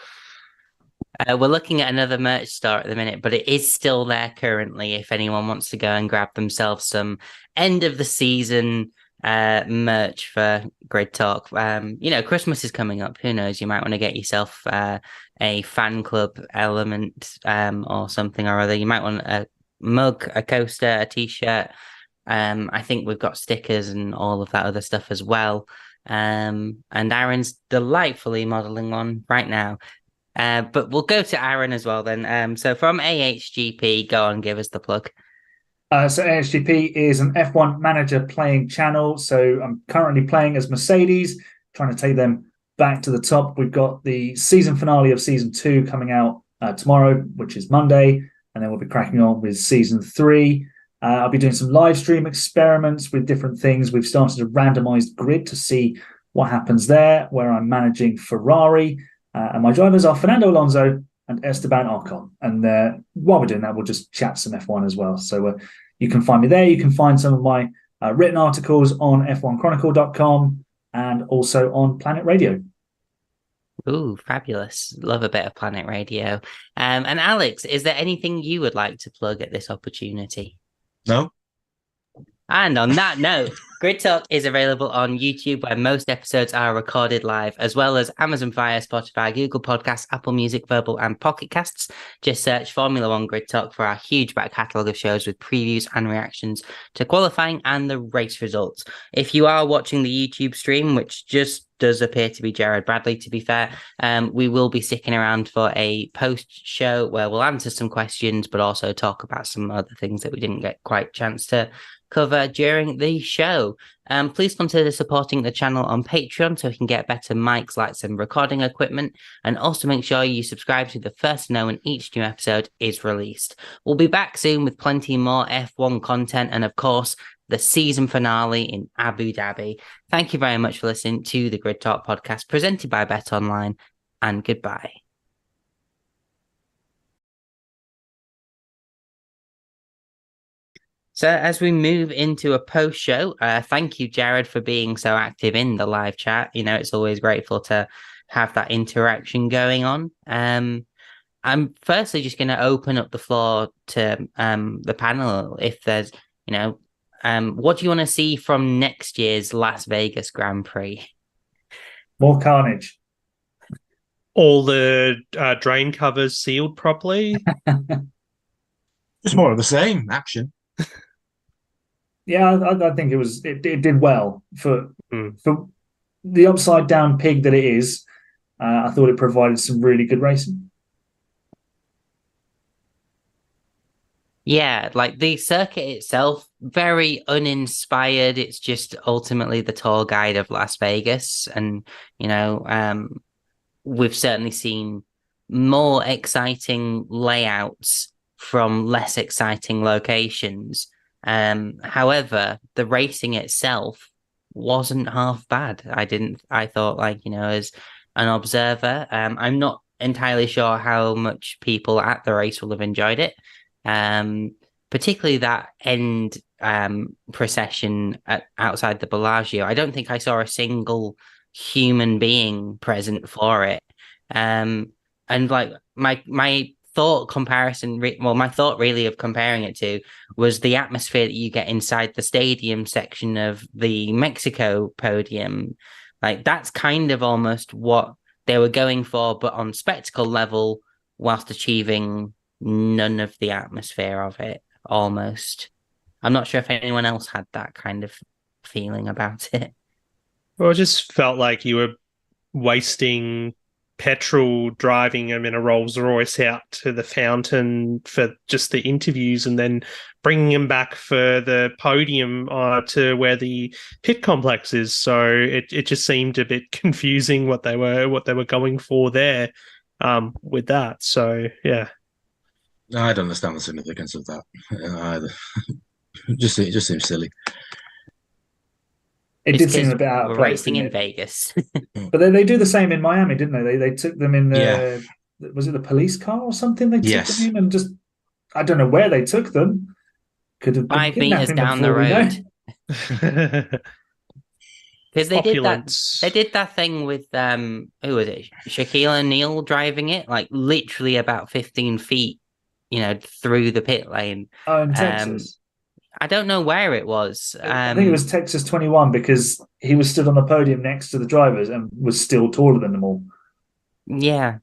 We're looking at another merch store at the minute, but it is still there currently if anyone wants to go and grab themselves some end of the season merch for Grid Talk. Christmas is coming up. Who knows? You might want to get yourself a fan club element or something or other. You might want a mug, a coaster, a t-shirt. I think we've got stickers and all of that other stuff as well. And Aaron's delightfully modeling one right now. But we'll go to Aaron as well then. So from AHGP, go on, give us the plug. So AHGP is an F1 manager playing channel. So I'm currently playing as Mercedes, trying to take them back to the top. We've got the season finale of season 2 coming out tomorrow, which is Monday. And then we'll be cracking on with season 3. I'll be doing some live stream experiments with different things. We've started a randomized grid to see what happens there, where I'm managing Ferrari. And my drivers are Fernando Alonso and Esteban Ocon. And while we're doing that, we'll just chat some F1 as well. So you can find me there. You can find some of my written articles on f1chronicle.com and also on Planet Radio. Ooh, fabulous. Love a bit of Planet Radio. And Alex, is there anything you would like to plug at this opportunity? No. And on that note, Grid Talk is available on YouTube, where most episodes are recorded live, as well as Amazon Fire, Spotify, Google Podcasts, Apple Music, Verbal, and Pocket Casts. Just search Formula One Grid Talk for our huge back catalogue of shows with previews and reactions to qualifying and the race results. If you are watching the YouTube stream, which just does appear to be Jared Bradley, to be fair, we will be sticking around for a post show where we'll answer some questions, but also talk about some other things that we didn't get quite a chance to cover during the show. Please consider supporting the channel on Patreon so we can get better mics, lights, and recording equipment. And also make sure you subscribe to the first to know when each new episode is released. We'll be back soon with plenty more F1 content and, of course, the season finale in Abu Dhabi. Thank you very much for listening to the Grid Talk podcast presented by Bet Online, and goodbye. So as we move into a post-show, thank you, Jared, for being so active in the live chat. It's always grateful to have that interaction going on. I'm firstly just going to open up the floor to the panel. If there's, what do you want to see from next year's Las Vegas Grand Prix? More carnage. All the drain covers sealed properly. Just more of the same action. Yeah, I think it did well for the upside down pig that it is. I thought it provided some really good racing. Yeah, like the circuit itself, very uninspired. It's just ultimately the tour guide of Las Vegas. And, we've certainly seen more exciting layouts from less exciting locations. However, the racing itself wasn't half bad. I thought, as an observer, I'm not entirely sure how much people at the race will have enjoyed it. Particularly that end procession outside the Bellagio. I don't think I saw a single human being present for it. And like my thought really of comparing it to was the atmosphere that you get inside the stadium section of the Mexico podium. Like that's kind of almost what they were going for, but on spectacle level, whilst achieving none of the atmosphere of it, almost. I'm not sure if anyone else had that kind of feeling about it. Well, it just felt like you were wasting petrol driving him in a Rolls Royce out to the fountain for just the interviews and then bringing him back for the podium to where the pit complex is. So it just seemed a bit confusing what they were going for there with that. So yeah, I don't understand the significance of that either. It just seems silly. It did seem a bit out of place. Racing in Vegas. But they do the same in Miami, didn't they? They took them in the was it the police car or something? They took them in and just I don't know where they took them. Could have been 5 meters down the road. Because they did that thing with who was it? Shaquille O'Neal driving it, like literally about 15 feet, through the pit lane. Oh, in Texas. I don't know where it was. I think it was Texas 21 because he was stood on the podium next to the drivers and was still taller than them all. Yeah.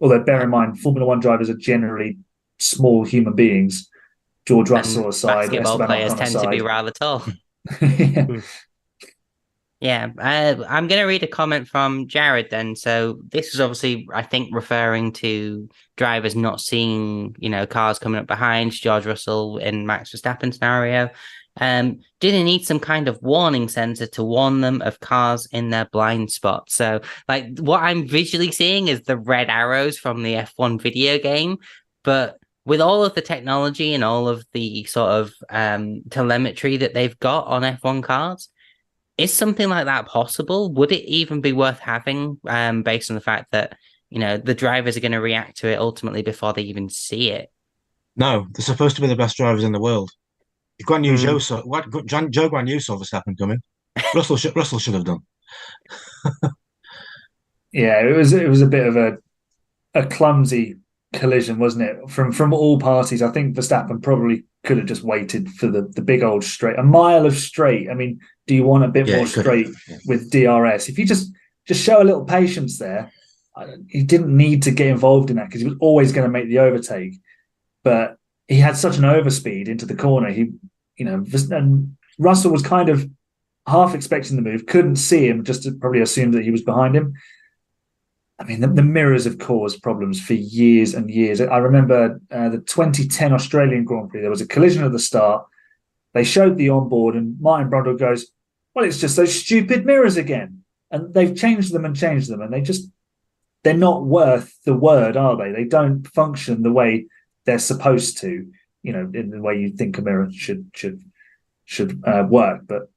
Although bear in mind, Formula One drivers are generally small human beings. George Russell aside, basketball players tend to be rather tall. Yeah, I'm going to read a comment from Jared then. So this is obviously, I think, referring to drivers not seeing, cars coming up behind George Russell in Max Verstappen scenario. Do they need some kind of warning sensor to warn them of cars in their blind spot? So like what I'm visually seeing is the red arrows from the F1 video game, but with all of the technology and all of the sort of telemetry that they've got on F1 cars, is something like that possible? Would it even be worth having based on the fact that, the drivers are going to react to it ultimately before they even see it? No, they're supposed to be the best drivers in the world. If Joe Guan Yu saw Verstappen coming, Russell should have done. Yeah, it was a bit of a clumsy collision, wasn't it? From all parties. I think Verstappen probably could have just waited for the big old straight, a mile of straight. I mean, do you want a bit more straight with DRS? If you just show a little patience there, he didn't need to get involved in that because he was always going to make the overtake. But he had such an overspeed into the corner. And Russell was kind of half expecting the move, couldn't see him, just to probably assumed that he was behind him. I mean, the mirrors have caused problems for years and years. I remember the 2010 Australian Grand Prix. There was a collision at the start. They showed the onboard, and Martin Brundle goes, "Well, it's just those stupid mirrors again." And they've changed them, and they're not worth the word, are they? They don't function the way they're supposed to, in the way you think a mirror should work. But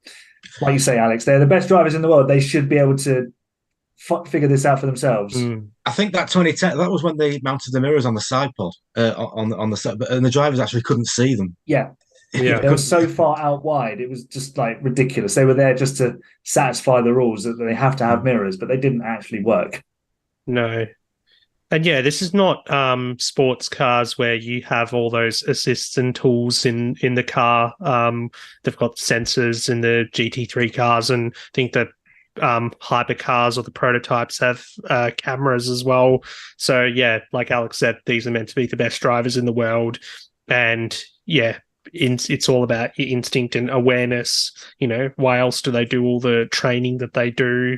like you say, Alex, they're the best drivers in the world. They should be able to figure this out for themselves. I think that 2010, that was when they mounted the mirrors on the side pod, on the side, and the drivers actually couldn't see them. Yeah. They were so far out wide, it was just like ridiculous. They were there just to satisfy the rules that they have to have mirrors, but they didn't actually work. No. And yeah, this is not sports cars where you have all those assists and tools in the car. They've got sensors in the GT3 cars, and I think that hyper cars or the prototypes have cameras as well. So yeah, like Alex said, these are meant to be the best drivers in the world. And yeah, it's all about your instinct and awareness. Why else do they do all the training that they do?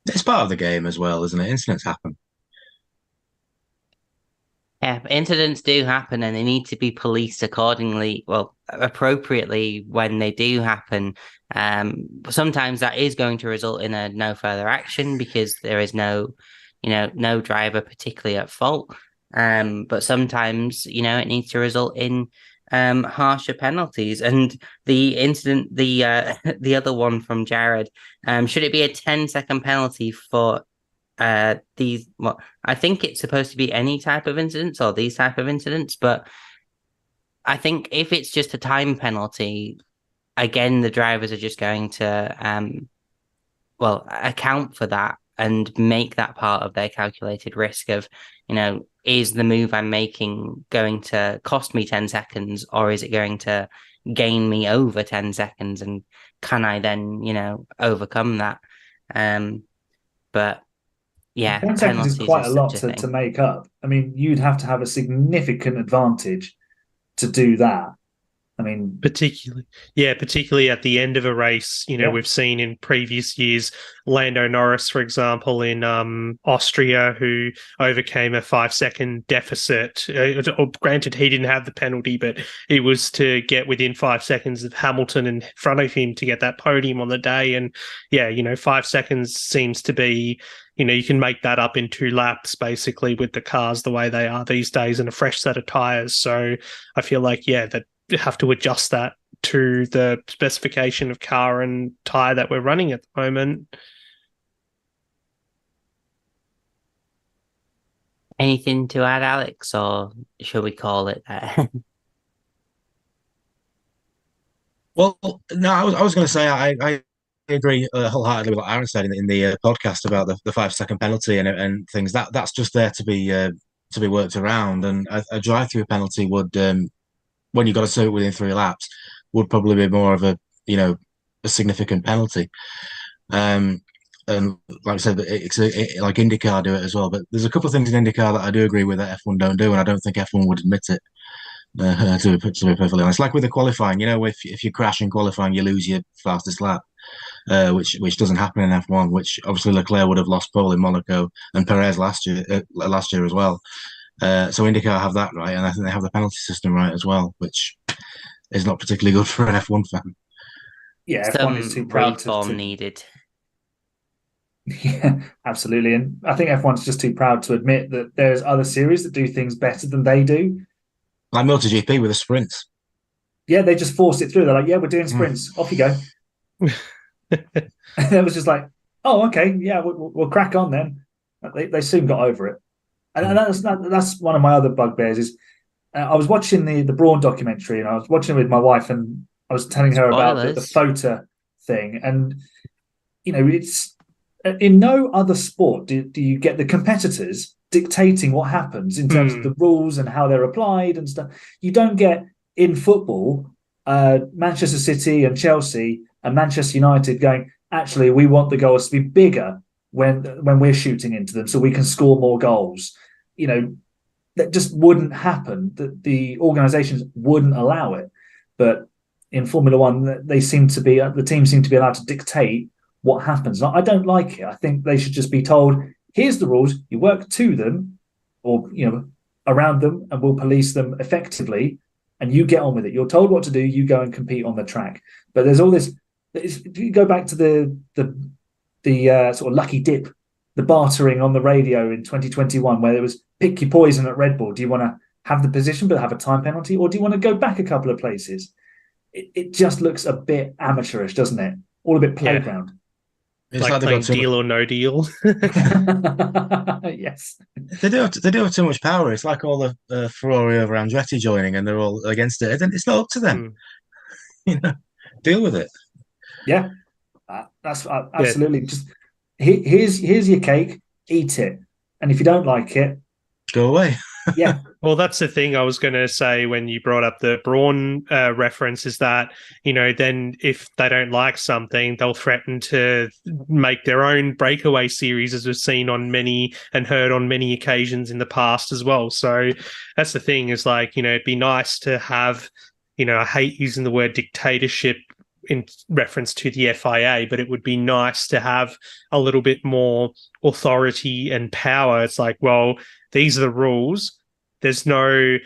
It's part of the game as well, isn't it? Incidents happen. Yeah, incidents do happen, and they need to be policed accordingly, appropriately when they do happen. Sometimes that is going to result in a no further action because there is no driver particularly at fault. But sometimes, it needs to result in harsher penalties. And the incident, the other one from Jared, should it be a 10-second penalty for I think it's supposed to be any type of incidents or these type of incidents, but I think if it's just a time penalty, again, the drivers are just going to account for that and make that part of their calculated risk of, is the move I'm making going to cost me 10 seconds, or is it going to gain me over 10 seconds? And can I then, overcome that? But yeah, 10 seconds is penalties quite is a lot such a to thing. make up. I mean, you'd have to have a significant advantage to do that. I mean, particularly at the end of a race. Yeah. We've seen in previous years, Lando Norris, for example, in Austria, who overcame a 5-second deficit. Granted, he didn't have the penalty, but it was to get within 5 seconds of Hamilton in front of him to get that podium on the day. And 5 seconds seems to be, you can make that up in 2 laps, basically, with the cars the way they are these days and a fresh set of tyres. So I feel like, that have to adjust that to the specification of car and tyre that we're running at the moment. Anything to add, Alex, or shall we call it there? Well, no, I was going to say I agree wholeheartedly with what Aaron said in the podcast about the 5 second penalty and things. That's just there to be worked around. And a drive-through penalty would, when you got to serve it within 3 laps, would probably be more of a significant penalty. And like I said, like IndyCar do it as well. But there's a couple of things in IndyCar that I do agree with that F1 don't do, and I don't think F1 would admit it. To be perfectly honest, like with the qualifying, if you crash in qualifying, you lose your fastest lap, which doesn't happen in F1. Which obviously Leclerc would have lost pole in Monaco and Perez last year as well. So IndyCar have that right, and I think they have the penalty system right as well, which is not particularly good for an F1 fan. Yeah, F1 is too Some proud reform needed. Yeah, absolutely. And I think F1's just too proud to admit that there's other series that do things better than they do. Like MotoGP with the sprints. Yeah, they just force it through. They're like, yeah, we're doing sprints. Off you go. And it was just like, oh, okay, yeah, we'll crack on then. They soon got over it. And that's one of my other bugbears is I was watching the Brawn documentary, and I was watching it with my wife, and I was telling her about the FOTA thing. And, it's in no other sport do you get the competitors dictating what happens in terms of the rules and how they're applied and stuff. You don't get in football Manchester City and Chelsea and Manchester United going, actually, we want the goals to be bigger when we're shooting into them so we can score more goals. That just wouldn't happen. The organizations wouldn't allow it. But in Formula One, the teams seem to be allowed to dictate what happens. I don't like it. I think they should just be told, here's the rules, you work to them or around them, and we'll police them effectively, and you get on with it. You're told what to do, you go and compete on the track. But there's all this, you go back to the sort of lucky dip, the bartering on the radio in 2021, where there was pick your poison at Red Bull. Do you want to have the position but have a time penalty, or do you want to go back a couple of places? It just looks a bit amateurish, doesn't it? All a bit playground. It's like playing Deal or No Deal. Yes, they do have too much power. It's like all the Ferrari over Andretti joining, and they're all against it. It's not up to them. Deal with it. Yeah, that's absolutely. Just here's your cake, eat it, and if you don't like it, go away. Yeah. Well, that's the thing I was going to say when you brought up the Brawn reference is that, then if they don't like something, they'll threaten to make their own breakaway series, as we've seen on many and heard on many occasions in the past as well. So that's the thing is like, it'd be nice to have, I hate using the word dictatorship in reference to the FIA, but it would be nice to have a little bit more authority and power. It's like, well, these are the rules. There's no,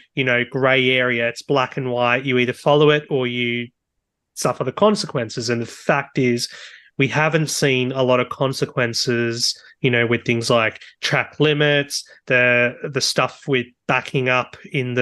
grey area. It's black and white. You either follow it or you suffer the consequences. And the fact is, we haven't seen a lot of consequences, with things like track limits, the stuff with backing up in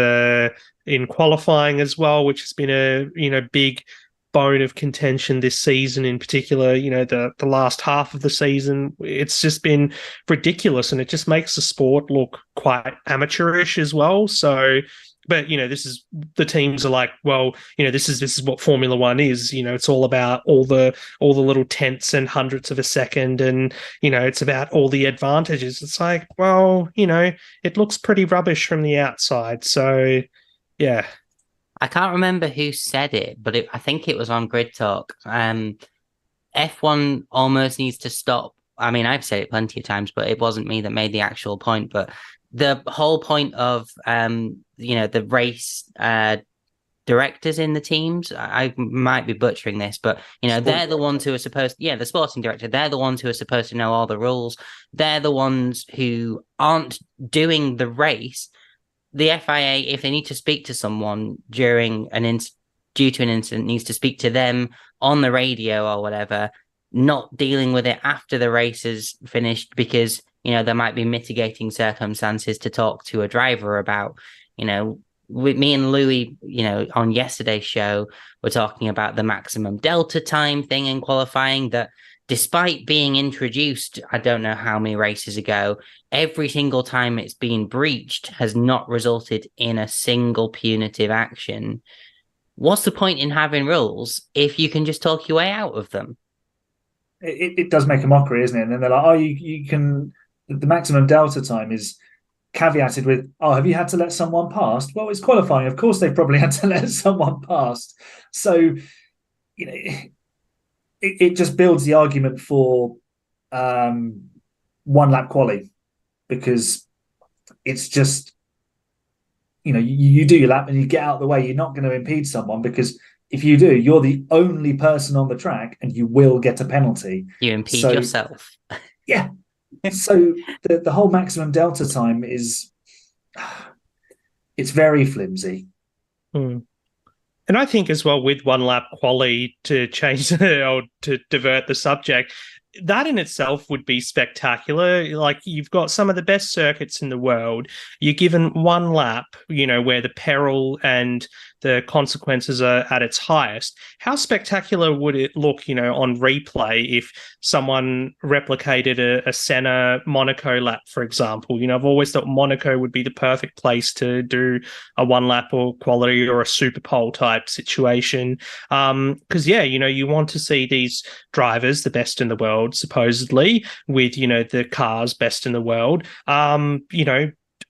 qualifying as well, which has been a, big bone of contention this season in particular, the last half of the season. It's just been ridiculous, and it just makes the sport look quite amateurish as well. So, but this is, the teams are like, well, this is what Formula One is. It's all about all the little tenths and hundredths of a second, and it's about all the advantages. It's like, well, it looks pretty rubbish from the outside. So, yeah. I can't remember who said it, but I think it was on Grid Talk. F1 almost needs to stop. I mean, I've said it plenty of times, but it wasn't me that made the actual point. But the whole point of, the race directors in the teams, I might be butchering this, but, they're the ones who are supposed, the sporting director, they're the ones who are supposed to know all the rules. They're the ones who aren't doing the race. The FIA, if they need to speak to someone due to an incident, needs to speak to them on the radio or whatever, not dealing with it after the race is finished, because, there might be mitigating circumstances to talk to a driver about. With me and Louis, on yesterday's show, we're talking about the maximum delta time thing in qualifying, that despite being introduced, I don't know how many races ago, every single time it's been breached has not resulted in a single punitive action. What's the point in having rules if you can just talk your way out of them? It does make a mockery, isn't it? And then they're like, oh, you can, the maximum delta time is caveated with, oh, have you had to let someone past? Well, it's qualifying. Of course, they've probably had to let someone past. So, it just builds the argument for one lap quali, because it's just, you do your lap and you get out of the way. You're not going to impede someone, because if you do, you're the only person on the track and you will get a penalty. You impede yourself. Yeah. So the whole maximum delta time it's very flimsy. And I think as well, with one lap quali, to change or to divert the subject, that in itself would be spectacular. Like, you've got some of the best circuits in the world. You're given one lap, where the peril and the consequences are at its highest. How spectacular would it look, on replay, if someone replicated a Senna Monaco lap, for example? I've always thought Monaco would be the perfect place to do a one lap or quality or a super pole type situation. Because, you want to see these drivers, the best in the world, supposedly, with, the cars best in the world,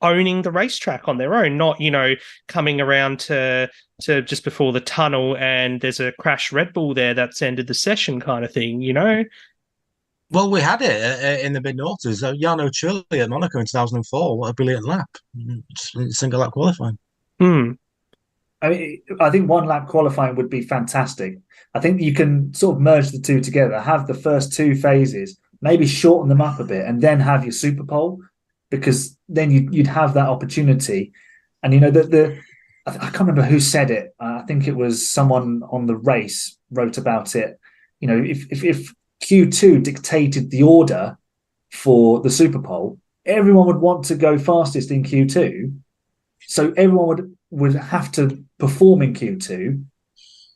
owning the racetrack on their own, not, coming around to just before the tunnel and there's a crash Red Bull there that's ended the session kind of thing, Well, we had it in the mid-noughties. Jarno Trulli at Monaco in 2004. What a brilliant lap. Single lap qualifying. I think one lap qualifying would be fantastic. I think you can sort of merge the two together, have the first two phases, maybe shorten them up a bit, and then have your super pole, because then you'd have that opportunity. And I can't remember who said it. I think it was someone on the race wrote about it. If Q2 dictated the order for the super pole, everyone would want to go fastest in Q2, so everyone would have to perform in Q2,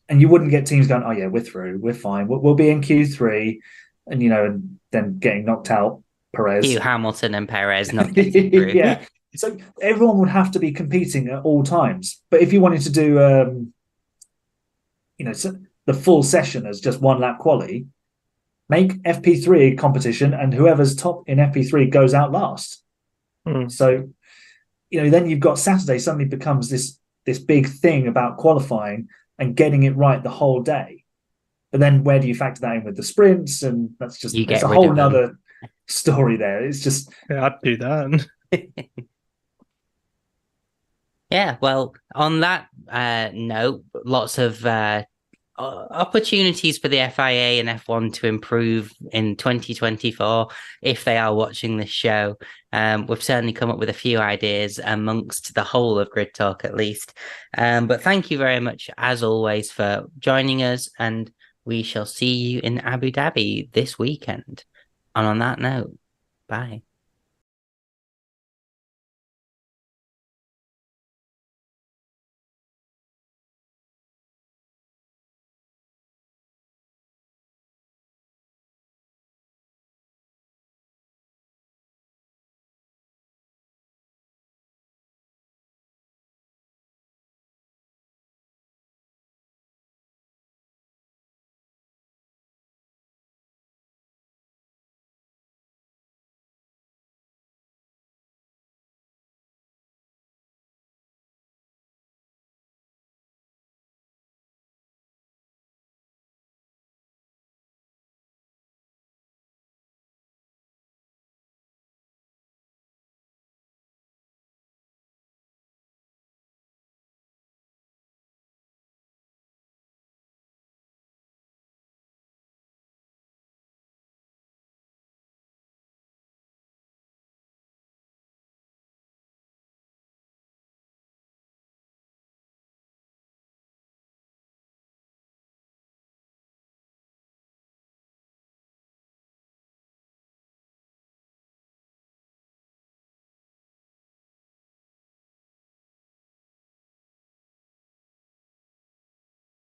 and you wouldn't get teams going, oh yeah, we're through, we're fine, we'll be in Q3, and then getting knocked out. Perez, Hugh Hamilton and Perez not getting through. Yeah, so everyone would have to be competing at all times. But if you wanted to do the full session as just one lap quali, make FP3 a competition, and whoever's top in FP3 goes out last. So then you've got Saturday suddenly becomes this big thing about qualifying and getting it right the whole day. But then where do you factor that in with the sprints? And that's just, it's a whole nother story there. It's just, yeah, I'd do that. Yeah, well, on that note, lots of opportunities for the FIA and F1 to improve in 2024 if they are watching this show. We've certainly come up with a few ideas amongst the whole of Grid Talk, at least. But thank you very much, as always, for joining us, and we shall see you in Abu Dhabi this weekend. And on that note, bye.